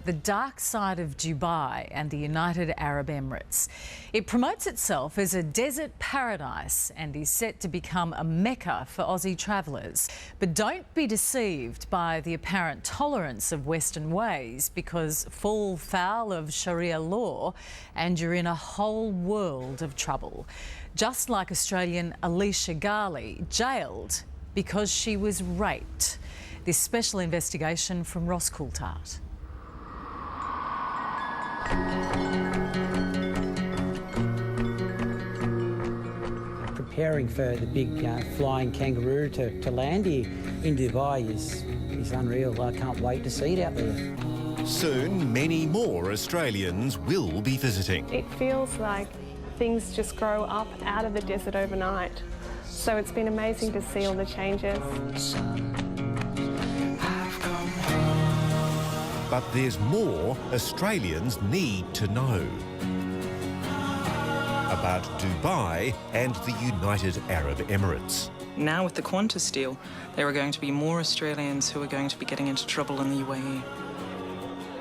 the dark side of Dubai and the United Arab Emirates. It promotes itself as a desert paradise and is set to become a mecca for Aussie travellers. But don't be deceived by the apparent tolerance of Western ways, because fall foul of Sharia law and you're in a whole world of trouble. Just like Australian Alicia Garley, jailed because she was raped. This special investigation from Ross Coulthart. Preparing for the big flying kangaroo to land here in Dubai is unreal. I can't wait to see it out there. Soon, many more Australians will be visiting. It feels like things just grow up out of the desert overnight. So it's been amazing to see all the changes. But there's more Australians need to know about Dubai and the United Arab Emirates. Now with the Qantas deal, there are going to be more Australians who are going to be getting into trouble in the UAE.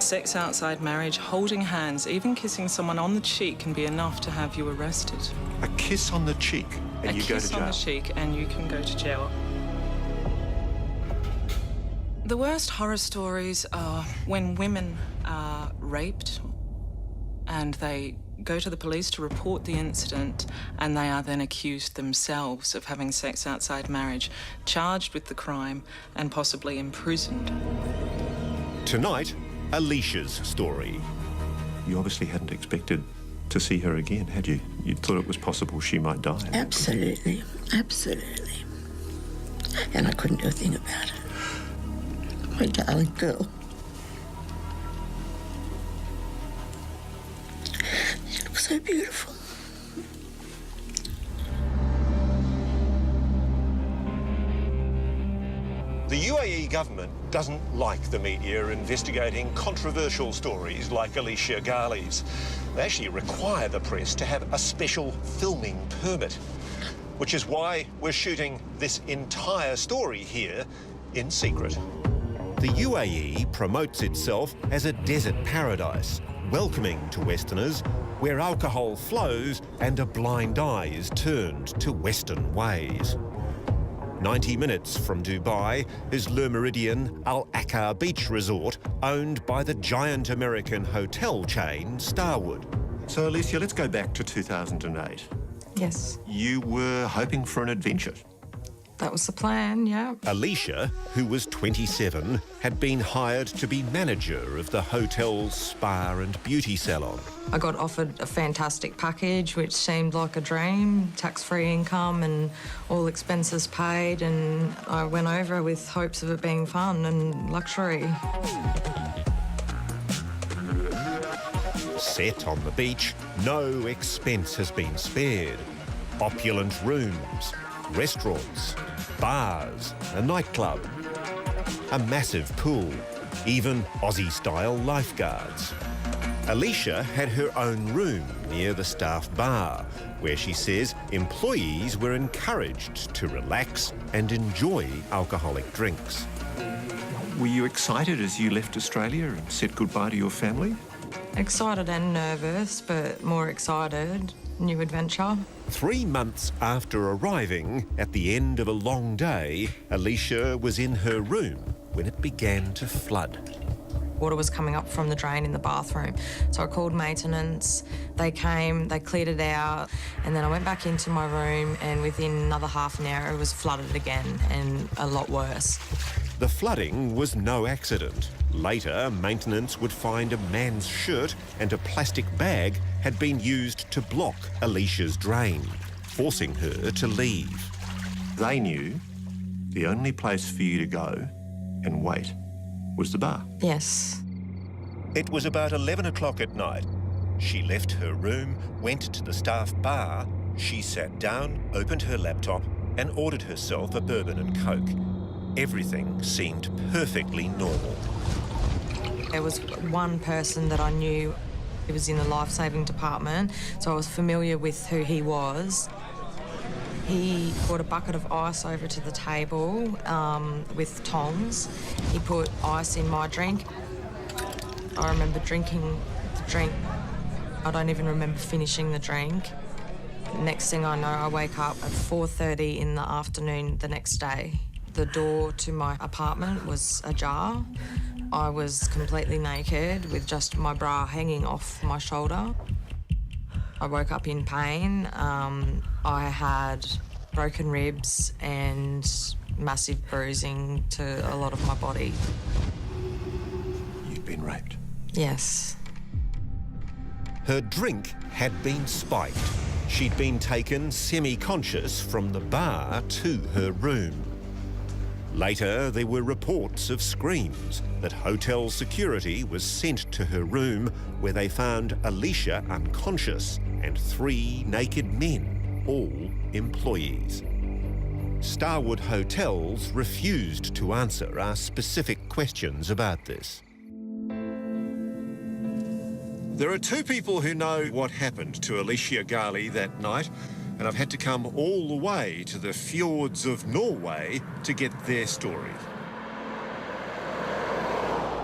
Sex outside marriage, holding hands, even kissing someone on the cheek can be enough to have you arrested. A kiss on the cheek and you go to jail? A kiss on the cheek and you can go to jail. The worst horror stories are when women are raped and they go to the police to report the incident and they are then accused themselves of having sex outside marriage, charged with the crime and possibly imprisoned. Tonight, Alicia's story. You obviously hadn't expected to see her again, had you? You thought it was possible she might die. Absolutely, absolutely. And I couldn't do a thing about it. My darling girl. She looks so beautiful. The UAE government doesn't like the media investigating controversial stories like Alicia Garley's. They actually require the press to have a special filming permit, which is why we're shooting this entire story here in secret. The UAE promotes itself as a desert paradise, welcoming to Westerners, where alcohol flows and a blind eye is turned to Western ways. 90 minutes from Dubai is Le Méridien Al Akar Beach Resort, owned by the giant American hotel chain Starwood. So, Alicia, let's go back to 2008. Yes. You were hoping for an adventure. That was the plan, yeah. Alicia, who was 27, had been hired to be manager of the hotel's spa and beauty salon. I got offered a fantastic package, which seemed like a dream, tax-free income and all expenses paid, and I went over with hopes of it being fun and luxury. Set on the beach, no expense has been spared. Opulent rooms, restaurants, bars, a nightclub, a massive pool, even Aussie-style lifeguards. Alicia had her own room near the staff bar, where she says employees were encouraged to relax and enjoy alcoholic drinks. Were you excited as you left Australia and said goodbye to your family? Excited and nervous, but more excited. New adventure. 3 months after arriving, at the end of a long day, Alicia was in her room when it began to flood. Water was coming up from the drain in the bathroom. So I called maintenance, they came, they cleared it out, and then I went back into my room, and within another half an hour it was flooded again, and a lot worse. The flooding was no accident. Later, maintenance would find a man's shirt and a plastic bag had been used to block Alicia's drain, forcing her to leave. They knew the only place for you to go and wait was the bar. Yes. It was about 11 o'clock at night. She left her room, went to the staff bar. She sat down, opened her laptop and ordered herself a bourbon and Coke. Everything seemed perfectly normal. There was one person that I knew. He was in the life-saving department, so I was familiar with who he was. He brought a bucket of ice over to the table with tongs. He put ice in my drink. I remember drinking the drink. I don't even remember finishing the drink. Next thing I know, I wake up at 4:30 in the afternoon the next day. The door to my apartment was ajar. I was completely naked with just my bra hanging off my shoulder. I woke up in pain. I had broken ribs and massive bruising to a lot of my body. You'd been raped? Yes. Her drink had been spiked. She'd been taken semi-conscious from the bar to her room. Later, there were reports of screams that hotel security was sent to her room where they found Alicia unconscious and 3 naked men, all employees. Starwood Hotels refused to answer our specific questions about this. There are 2 people who know what happened to Alicia Ghali that night, and I've had to come all the way to the fjords of Norway to get their story.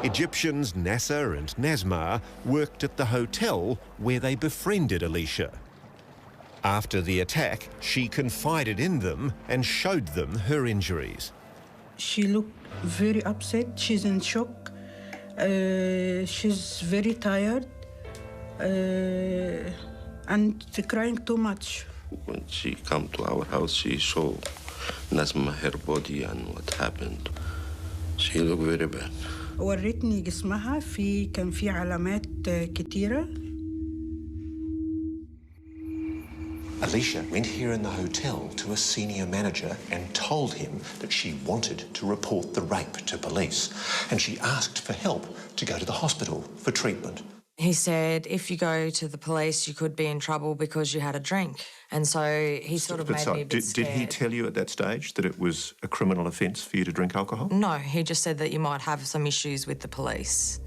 Egyptians Nasser and Nazmar worked at the hotel where they befriended Alicia. After the attack, she confided in them and showed them her injuries. She looked very upset. She's in shock. She's very tired and crying too much. When she come to our house, she showed Nazma her body and what happened. She looked very bad. ورتني جسمها كان في علامات كتيرة. Alicia went here in the hotel to a senior manager and told him that she wanted to report the rape to police, and she asked for help to go to the hospital for treatment. He said, if you go to the police, you could be in trouble because you had a drink. And so he sort of made me a bit scared. Did he tell you at that stage that it was a criminal offence for you to drink alcohol? No, he just said that you might have some issues with the police.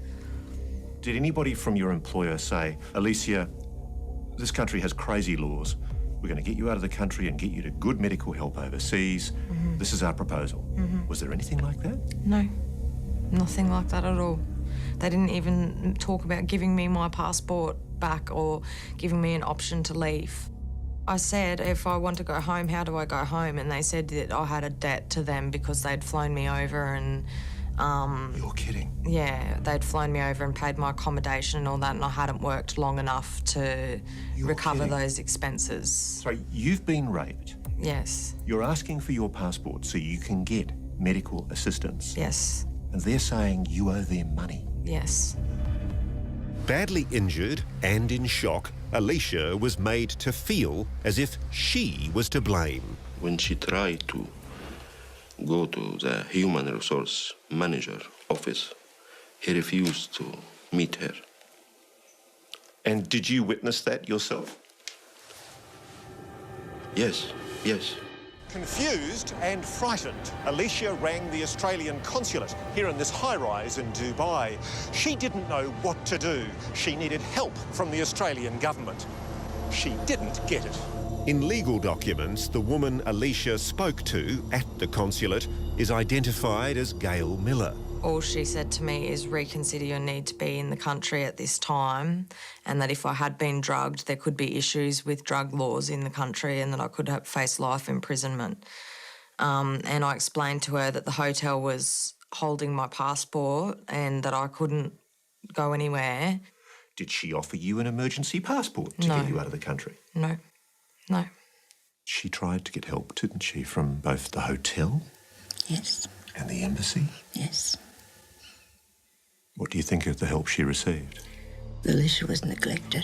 Did anybody from your employer say, Alicia, this country has crazy laws. We're going to get you out of the country and get you to good medical help overseas. This is our proposal. Was there anything like that? No, nothing like that at all. They didn't even talk about giving me my passport back or giving me an option to leave. I said, if I want to go home, how do I go home? And they said that I had a debt to them because they'd flown me over and... You're kidding? Yeah, they'd flown me over and paid my accommodation and all that, and I hadn't worked long enough to recover those expenses. So you've been raped? Yes. You're asking for your passport so you can get medical assistance? Yes. And they're saying you owe them money? Yes. Badly injured and in shock, Alicia was made to feel as if she was to blame. When she tried to go to the human resource manager office, he refused to meet her. And did you witness that yourself? Yes, yes. Confused and frightened, Alicia rang the Australian consulate here in this high-rise in Dubai. She didn't know what to do. She needed help from the Australian government. She didn't get it. In legal documents, the woman Alicia spoke to at the consulate is identified as Gail Miller. All she said to me is reconsider your need to be in the country at this time, and that if I had been drugged, there could be issues with drug laws in the country and that I could have faced life imprisonment. And I explained to her that the hotel was holding my passport and that I couldn't go anywhere. Did she offer you an emergency passport to get you out of the country? No, no. She tried to get help, didn't she, from both the hotel? Yes. And the embassy? Yes. What do you think of the help she received? Alicia was neglected.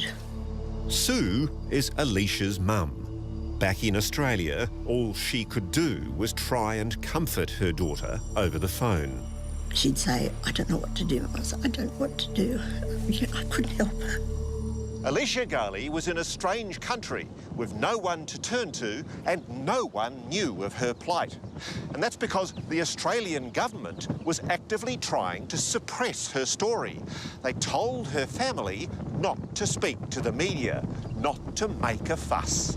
Sue is Alicia's mum. Back in Australia, all she could do was try and comfort her daughter over the phone. She'd say, I don't know what to do. I said, I don't know what to do. I couldn't help her. Alicia Ghali was in a strange country with no one to turn to and no one knew of her plight. And that's because the Australian government was actively trying to suppress her story. They told her family not to speak to the media, not to make a fuss.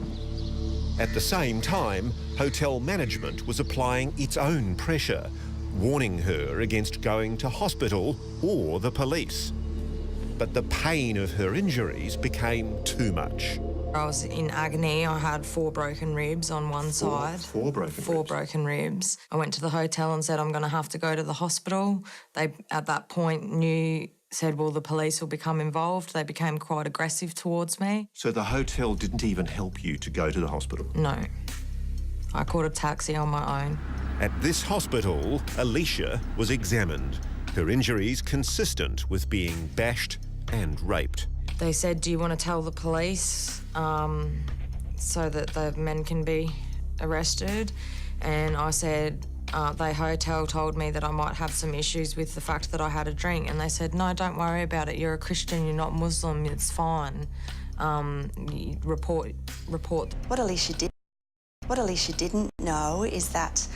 At the same time, hotel management was applying its own pressure, warning her against going to hospital or the police. but the pain of her injuries became too much. I was in agony. I had 4 broken ribs on one side. Four broken ribs. I went to the hotel and said, I'm going to have to go to the hospital. They, at that point, said, well, the police will become involved. They became quite aggressive towards me. So the hotel didn't even help you to go to the hospital? No. I called a taxi on my own. At this hospital, Alicia was examined. Her injuries consistent with being bashed and raped. They said, do you want to tell the police so that the men can be arrested? And I said, the hotel told me that I might have some issues with the fact that I had a drink. And they said, no, don't worry about it. You're a Christian, you're not Muslim, it's fine. Report. What Alicia didn't know is that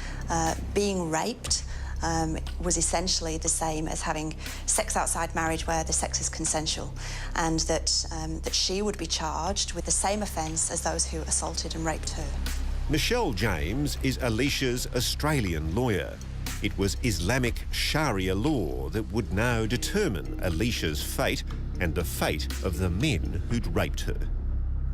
being raped was essentially the same as having sex outside marriage where the sex is consensual, and that she would be charged with the same offence as those who assaulted and raped her. Michelle James is Alicia's Australian lawyer. It was Islamic Sharia law that would now determine Alicia's fate and the fate of the men who'd raped her.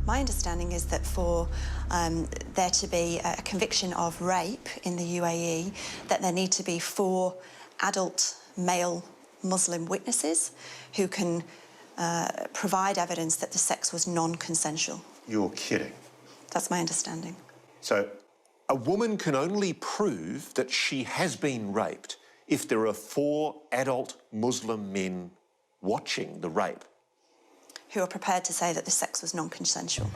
My understanding is that for there to be a conviction of rape in the UAE, that there need to be 4 adult male Muslim witnesses who can provide evidence that the sex was non-consensual. You're kidding. That's my understanding. So a woman can only prove that she has been raped if there are 4 adult Muslim men watching the rape. Who are prepared to say that the sex was non-consensual.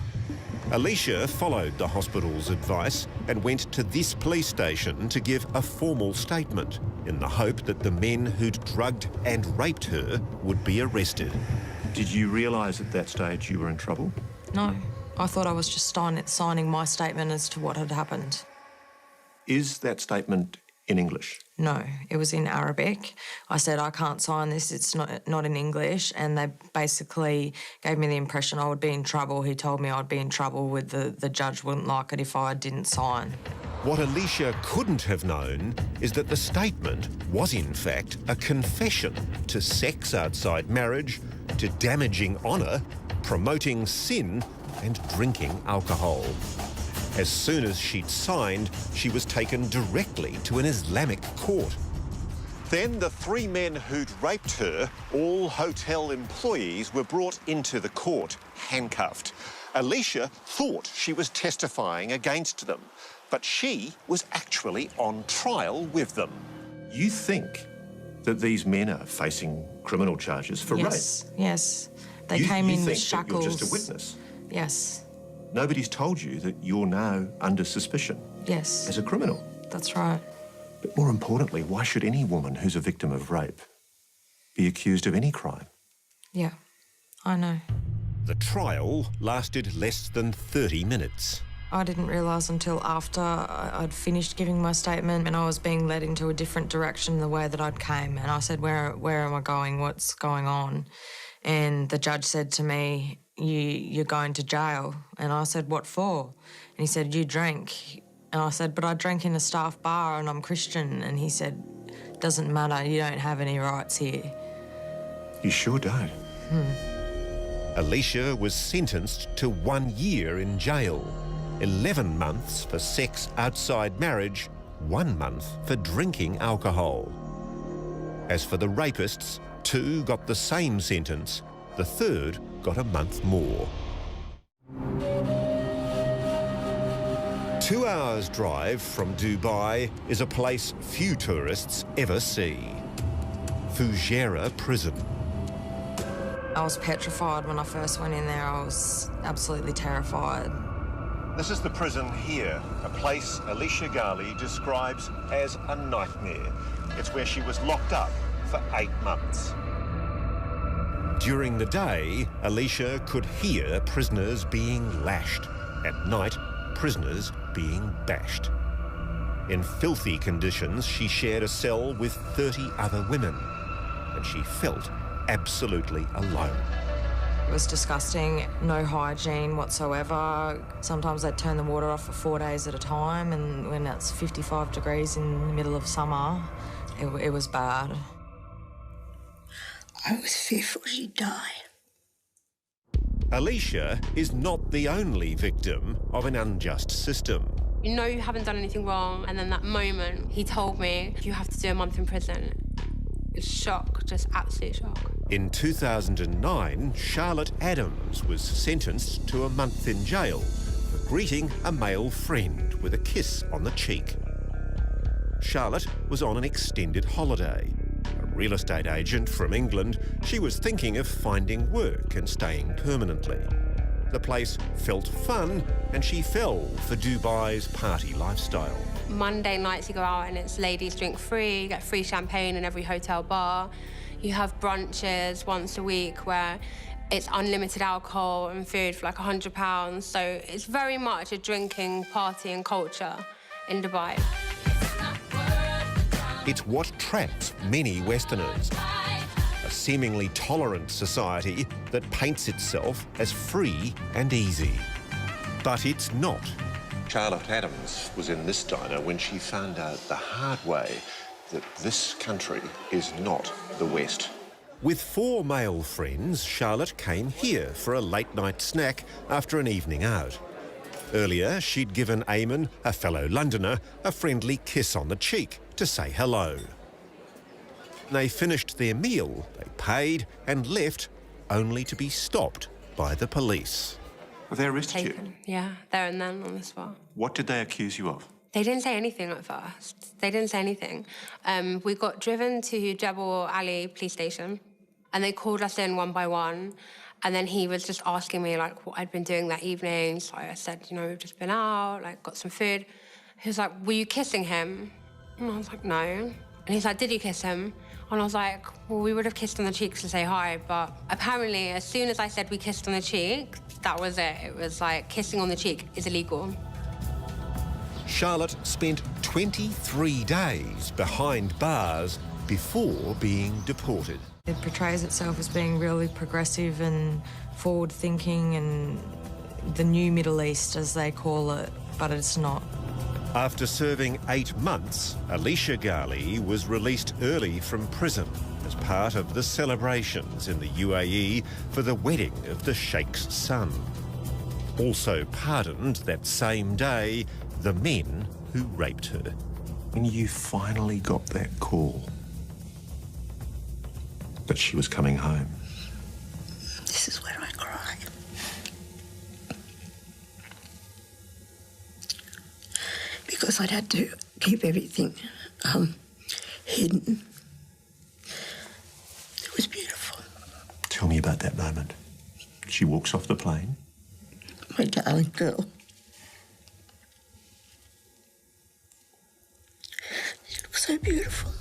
Alicia followed the hospital's advice and went to this police station to give a formal statement in the hope that the men who'd drugged and raped her would be arrested. Did you realise at that stage you were in trouble? No. I thought I was just signing my statement as to what had happened. Is that statement in English? No, it was in Arabic. I said, I can't sign this, it's not in English, and they basically gave me the impression I would be in trouble. He told me I'd be in trouble with the judge wouldn't like it if I didn't sign. What Alicia couldn't have known is that the statement was in fact a confession to sex outside marriage, to damaging honour, promoting sin and drinking alcohol. As soon as she'd signed, she was taken directly to an Islamic court. Then the 3 men who'd raped her, all hotel employees, were brought into the court, handcuffed. Alicia thought she was testifying against them, but she was actually on trial with them. You think that these men are facing criminal charges for rape? Yes. They came in with shackles. You think that you're just a witness? Yes. Nobody's told you that you're now under suspicion? Yes. As a criminal? That's right. But more importantly, why should any woman who's a victim of rape be accused of any crime? Yeah, I know. The trial lasted less than 30 minutes. I didn't realise until after I'd finished giving my statement and I was being led into a different direction the way that I'd came. And I said, where am I going? What's going on? And the judge said to me, you're going to jail. And I said, what for? And he said, you drank. And I said, but I drank in a staff bar and I'm Christian. And he said, doesn't matter, you don't have any rights here. You sure don't. Alicia was sentenced to 1 year in jail, 11 months for sex outside marriage, 1 month for drinking alcohol. As for the rapists, 2 got the same sentence, the 3rd got a month more. 2 hours' drive from Dubai is a place few tourists ever see. Fujairah Prison. I was petrified when I first went in there. I was absolutely terrified. This is the prison here, a place Alicia Ghali describes as a nightmare. It's where she was locked up for 8 months. During the day, Alicia could hear prisoners being lashed. At night, prisoners being bashed. In filthy conditions, she shared a cell with 30 other women, and she felt absolutely alone. It was disgusting, no hygiene whatsoever. Sometimes they'd turn the water off for 4 days at a time, and when it's 55 degrees in the middle of summer, it was bad. I was fearful she'd die. Alicia is not the only victim of an unjust system. You know you haven't done anything wrong, and then that moment he told me, you have to do a month in prison. It's shock, just absolute shock. In 2009, Charlotte Adams was sentenced to a month in jail for greeting a male friend with a kiss on the cheek. Charlotte was on an extended holiday. A real estate agent from England, she was thinking of finding work and staying permanently. The place felt fun and she fell for Dubai's party lifestyle. Monday nights you go out and it's ladies drink free, you get free champagne in every hotel bar. You have brunches once a week where it's unlimited alcohol and food for like £100. So it's very much a drinking, partying culture in Dubai. It's what traps many Westerners. A seemingly tolerant society that paints itself as free and easy. But it's not. Charlotte Adams was in this diner when she found out the hard way that this country is not the West. With 4 male friends, Charlotte came here for a late-night snack after an evening out. Earlier, she'd given Eamon, a fellow Londoner, a friendly kiss on the cheek to say hello. They finished their meal, they paid and left, only to be stopped by the police. Have they arrested you? Yeah, there and then on the spot. What did they accuse you of? They didn't say anything at first. They didn't say anything. We got driven to Jebel Ali police station and they called us in one by one. And then he was just asking me, like, what I'd been doing that evening. So I said, you know, we've just been out, like, got some food. He was like, were you kissing him? And I was like, no. And he's like, did you kiss him? And I was like, well, we would have kissed on the cheeks to say hi, but apparently as soon as I said we kissed on the cheek, that was it. It was like, kissing on the cheek is illegal. Charlotte spent 23 days behind bars before being deported. It portrays itself as being really progressive and forward-thinking and the new Middle East, as they call it, but it's not. After serving 8 months, Alicia Ghali was released early from prison as part of the celebrations in the UAE for the wedding of the Sheikh's son. Also pardoned that same day the men who raped her. When you finally got that call that she was coming home, This is where I cry. Because I'd had to keep everything hidden. It was beautiful. tell me about that moment. She walks off the plane. My darling girl. She looks so beautiful.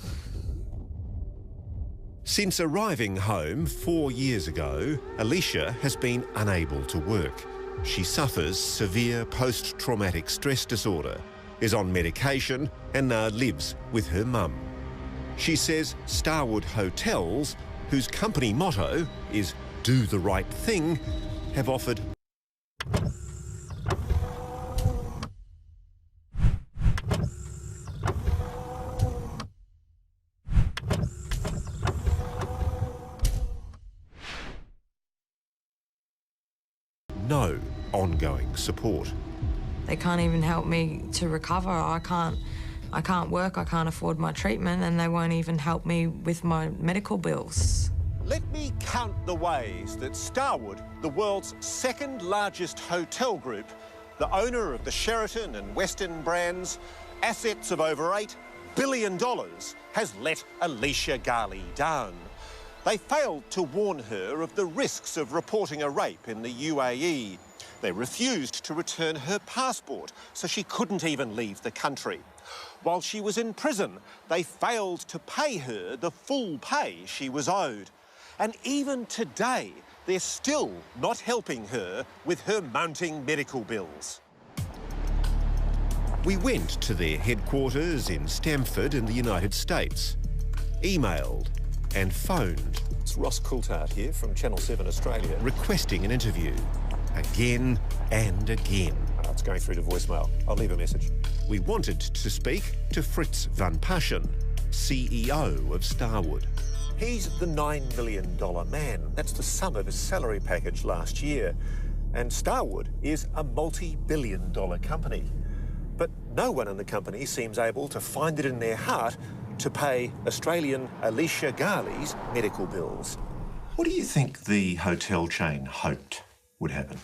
Since arriving home 4 years ago, Alicia has been unable to work. She suffers severe post-traumatic stress disorder, is on medication and now lives with her mum. She says Starwood Hotels, whose company motto is "Do the right thing," have offered no ongoing support. They can't even help me to recover. I can't work, I can't afford my treatment, and they won't even help me with my medical bills. Let me count the ways that Starwood, the world's second largest hotel group, the owner of the Sheraton and Westin brands, assets of over $8 billion, has let Alicia Ghali down. They failed to warn her of the risks of reporting a rape in the UAE. They refused to return her passport, so she couldn't even leave the country. While she was in prison, they failed to pay her the full pay she was owed. And even today, they're still not helping her with her mounting medical bills. We went to their headquarters in Stamford in the United States, emailed and phoned. It's Ross Coulthard here from Channel 7 Australia. Requesting an interview, again and again. Oh, it's going through to voicemail. I'll leave a message. We wanted to speak to Fritz van Paschen, CEO of Starwood. He's the $9 million man. That's the sum of his salary package last year. And Starwood is a multi-billion-dollar company. But no one in the company seems able to find it in their heart to pay Australian Alicia Garley's medical bills. What do you think the hotel chain hoped would happen?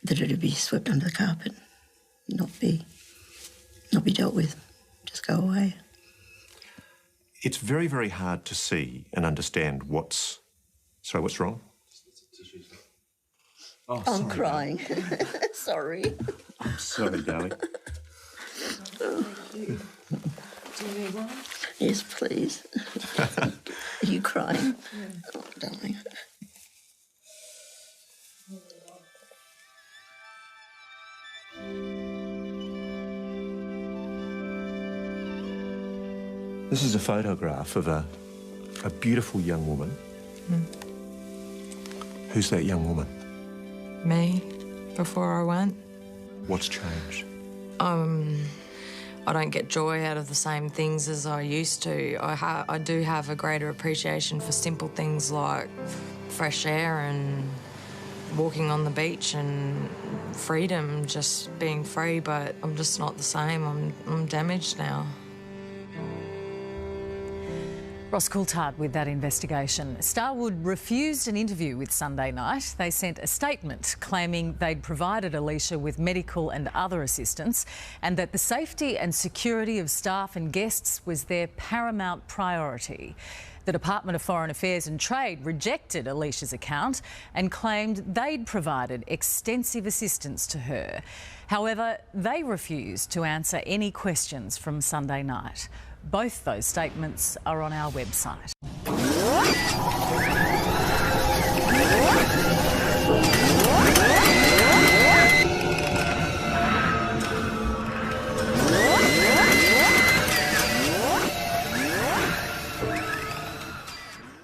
That it'd be swept under the carpet, not be dealt with, just go away. It's very, very hard to see and understand what's... Sorry, what's wrong? Oh, I'm crying. Sorry. I'm sorry, darling. Do you need one? Yes, please. Are you crying? Yeah. Oh, darling. This is a photograph of a beautiful young woman. Who's that young woman? Me, before I went. What's changed? I don't get joy out of the same things as I used to. I do have a greater appreciation for simple things like fresh air and walking on the beach and freedom, just being free, but I'm just not the same. I'm damaged now. Ross Coulthard with that investigation. Starwood refused an interview with Sunday Night. They sent a statement claiming they'd provided Alicia with medical and other assistance and that the safety and security of staff and guests was their paramount priority. The Department of Foreign Affairs and Trade rejected Alicia's account and claimed they'd provided extensive assistance to her. However, they refused to answer any questions from Sunday Night. Both those statements are on our website.